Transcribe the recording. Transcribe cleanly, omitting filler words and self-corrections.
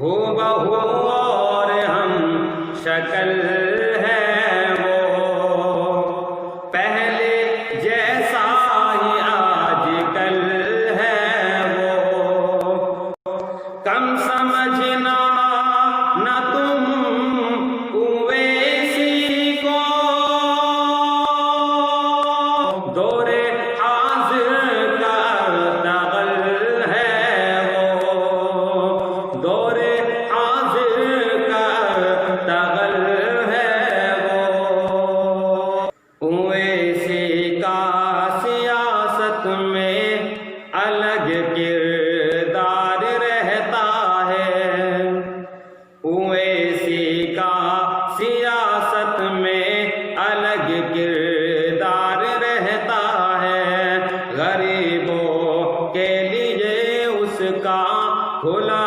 ہو بہو اور ہم شکل ہے وہ، پہلے جیسا ہی آج کل ہے وہ، کم سمجھنا نہ تم اویسی کو، دور حاضر کا دغل ہے وہ، دور حاضر کا دغل ہے وہ، اویسی کا سیاست میں الگ کردار رہتا ہے، اویسی کا سیاست میں الگ کردار رہتا ہے، غریبوں کے لیے اس کا کھلا